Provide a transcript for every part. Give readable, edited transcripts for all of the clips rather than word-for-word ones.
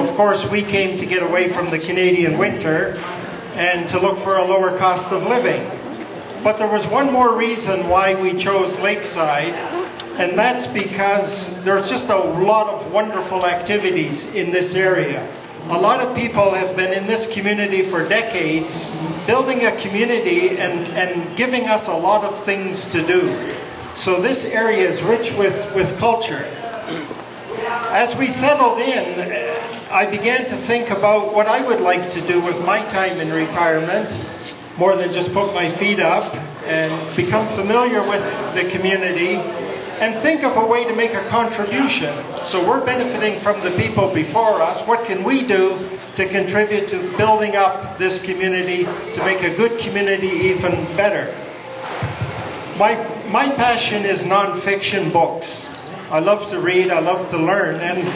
of course, we came to get away from the Canadian winter and to look for a lower cost of living. But there was one more reason why we chose Lakeside, and that's because there's just a lot of wonderful activities in this area. A lot of people have been in this community for decades, building a community and giving us a lot of things to do. So this area is rich with culture. As we settled in, I began to think about what I would like to do with my time in retirement, more than just put my feet up, and become familiar with the community and think of a way to make a contribution. So we're benefiting from the people before us. What can we do to contribute to building up this community, to make a good community even better? My passion is non-fiction books. I love to read, I love to learn, and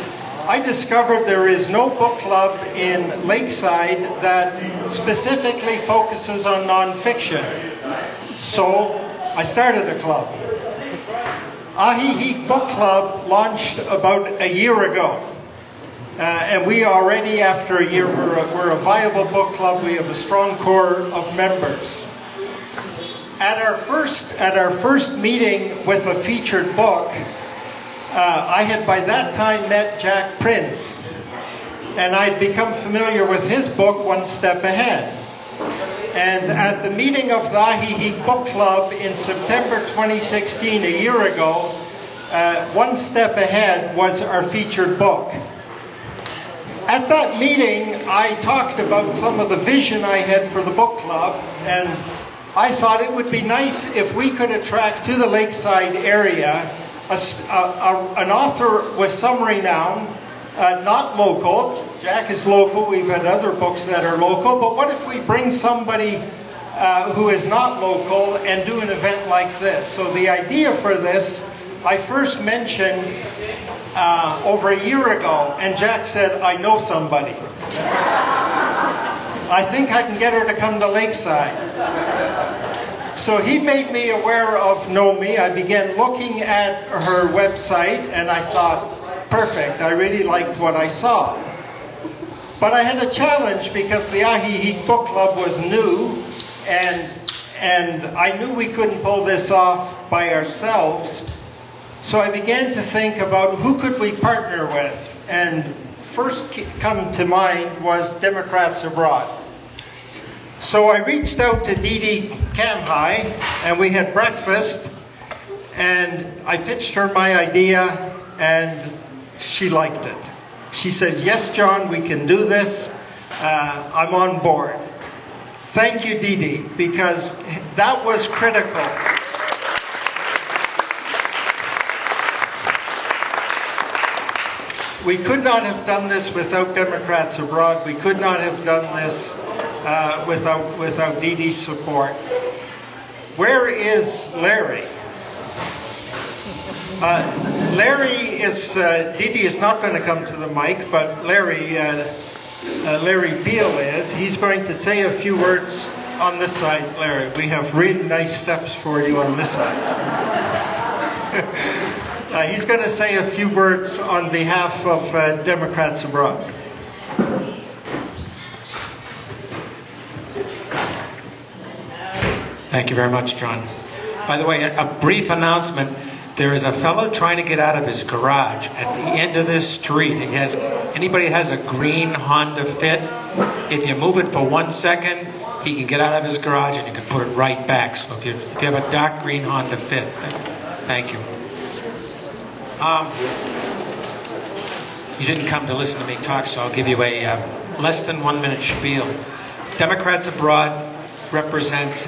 I discovered there is no book club in Lakeside that specifically focuses on non-fiction. So I started a club. Stoddijik Book Club launched about a year ago. And we already, after a year, we're a viable book club. We have a strong core of members. At our first meeting with a featured book, I had by that time met Prins, and I'd become familiar with his book, One Step Ahead. And at the meeting of the Stoddijik Book Club in September 2016, a year ago, One Step Ahead was our featured book. At that meeting, I talked about some of the vision I had for the book club, and I thought it would be nice if we could attract to the Lakeside area an author with some renown, not local. Jack is local, we've had other books that are local, but what if we bring somebody who is not local and do an event like this? So the idea for this, I first mentioned over a year ago, and Jack said, I know somebody. I think I can get her to come to Lakeside. So he made me aware of Nomin. I began looking at her website, and I thought, perfect, I really liked what I saw. But I had a challenge because the Stoddijik Book Club was new, and I knew we couldn't pull this off by ourselves. So I began to think about who could we partner with, and first come to mind was Democrats Abroad. So I reached out to Didi Kamhai, and we had breakfast, and I pitched her my idea, and she liked it. She said, yes, John, we can do this. I'm on board. Thank you, Didi, because that was critical. We could not have done this without Democrats Abroad. We could not have done this without Didi's support. Where is Larry? Didi is not going to come to the mic, but Larry Beale is. He's going to say a few words on this side, Larry. We have really nice steps for you on this side. He's going to say a few words on behalf of Democrats Abroad. Thank you very much, John. By the way, a brief announcement. There is a fellow trying to get out of his garage at the end of this street. Anybody has a green Honda Fit, if you move it for 1 second, he can get out of his garage and you can put it right back. So if you have a dark green Honda Fit, thank you. You didn't come to listen to me talk, so I'll give you a less than 1 minute spiel. Democrats Abroad represents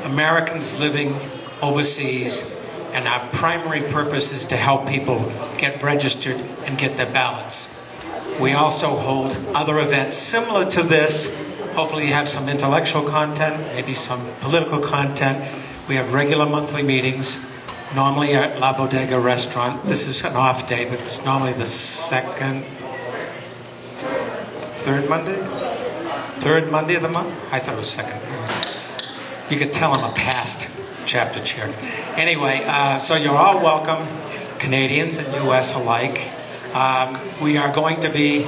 Americans living overseas, and our primary purpose is to help people get registered and get their ballots. We also hold other events similar to this. Hopefully you have some intellectual content, maybe some political content. We have regular monthly meetings, normally at La Bodega restaurant. This is an off day, but it's normally the third Monday of the month? I thought it was second. You could tell I'm a past chapter chair. Anyway, so you're all welcome, Canadians and U.S. alike. We are going to be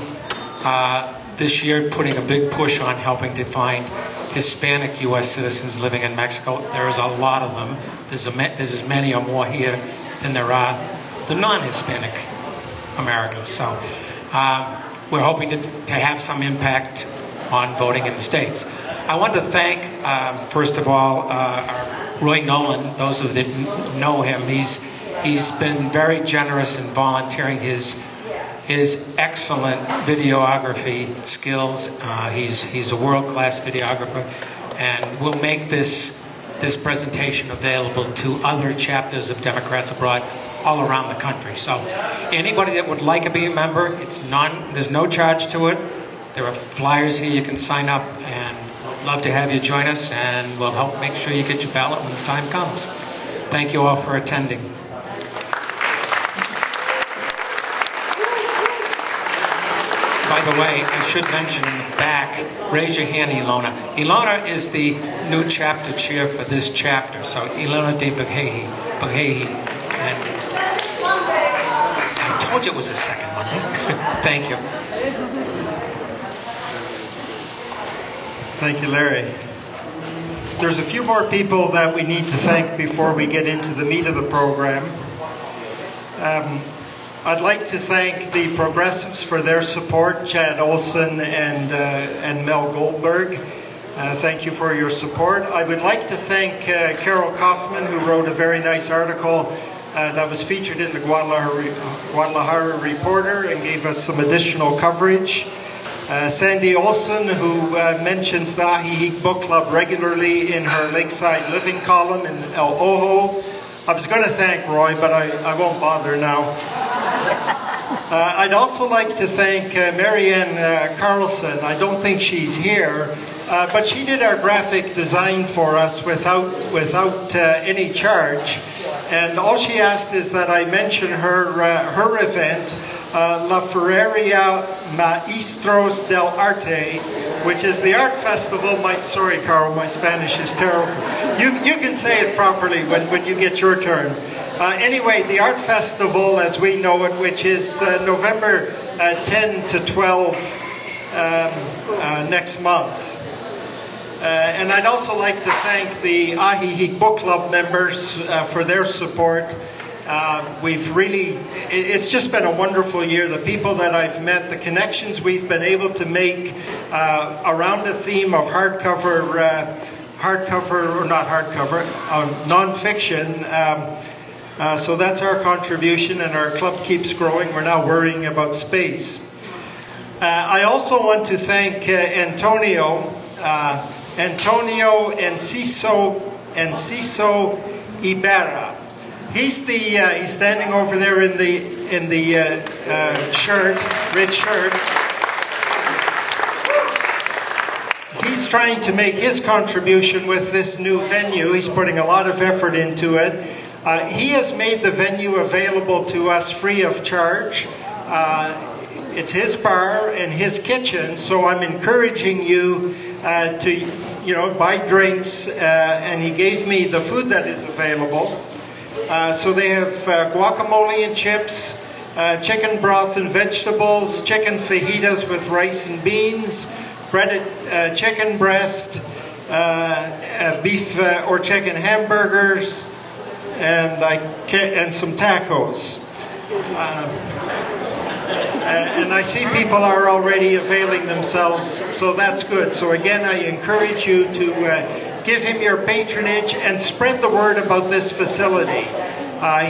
this year putting a big push on helping to find Hispanic U.S. citizens living in Mexico. There is a lot of them. There's as many or more here than there are the non-Hispanic Americans. So we're hoping to have some impact on voting in the States. I want to thank, first of all, Roy Nolan. Those of you that know him, he's been very generous in volunteering his excellent videography skills. He's a world-class videographer, and will make this presentation available to other chapters of Democrats Abroad all around the country. So anybody that would like to be a member, there's no charge to it. There are flyers here you can sign up, and we'd love to have you join us, and we'll help make sure you get your ballot when the time comes. Thank you all for attending. By the way, I should mention in the back, raise your hand, Ilona. Ilona is the new chapter chair for this chapter. So Ilona de Baghehi. And I told you it was the second Monday. Thank you. Thank you, Larry. There's a few more people that we need to thank before we get into the meat of the program. I'd like to thank the Progressives for their support, Chad Olson and Mel Goldberg. Thank you for your support. I would like to thank Carol Kaufman, who wrote a very nice article that was featured in the Guadalajara Reporter and gave us some additional coverage. Sandy Olson, who mentions the Stoddijik Book Club regularly in her Lakeside Living column in El Ojo. I was going to thank Roy, but I won't bother now. I'd also like to thank Marianne Carlson. I don't think she's here, but she did our graphic design for us without any charge. And all she asked is that I mention her event, La Ferreria Maestros del Arte, which is the art festival. Sorry, Carl, my Spanish is terrible. You can say it properly when you get your turn. Anyway, the art festival, as we know it, which is November 10 to 12 next month. And I'd also like to thank the Stoddijik Book Club members for their support. It's just been a wonderful year. The people that I've met, the connections we've been able to make around the theme of nonfiction. So that's our contribution, and our club keeps growing. We're now worrying about space. I also want to thank Antonio Enciso Ibarra. He's standing over there in the red shirt. He's trying to make his contribution with this new venue. He's putting a lot of effort into it. He has made the venue available to us free of charge. It's his bar and his kitchen, so I'm encouraging you to buy drinks, and he gave me the food that is available. So they have guacamole and chips, chicken broth and vegetables, chicken fajitas with rice and beans, breaded chicken breast, beef or chicken hamburgers, and some tacos. And I see people are already availing themselves, so that's good. So again, I encourage you to give him your patronage and spread the word about this facility.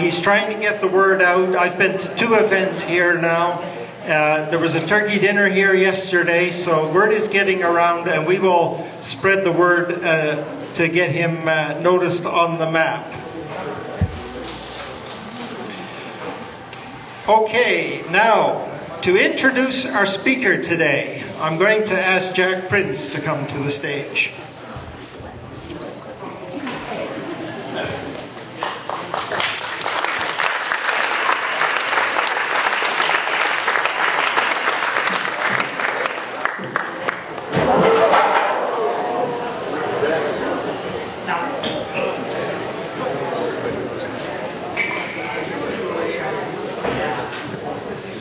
He's trying to get the word out. I've been to 2 events here now. There was a turkey dinner here yesterday, so word is getting around, and we will spread the word to get him noticed on the map. Okay, now, to introduce our speaker today, I'm going to ask Jack Prins to come to the stage.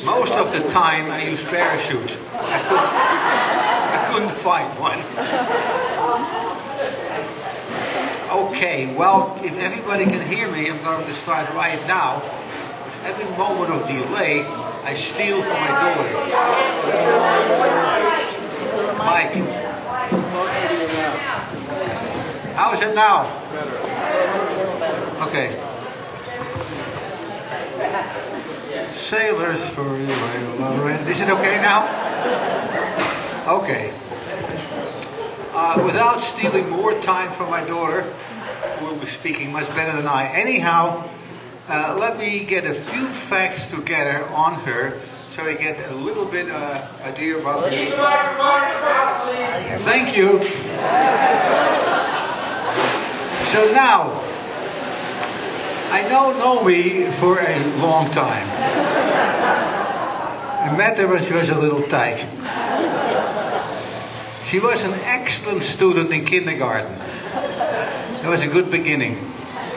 Most of the time I use parachute. I couldn't find one. Okay, well, if everybody can hear me, I'm going to start right now. Every moment of delay, I steal from my daughter. Mike. How's it now? Okay. Sailors for is it okay now? Okay. Without stealing more time from my daughter, who will be speaking much better than I. Anyhow, let me get a few facts together on her so I get a little bit idea about her. Thank you. So now, I know Nomi for a long time. I met her when she was a little tyke. She was an excellent student in kindergarten. It was a good beginning.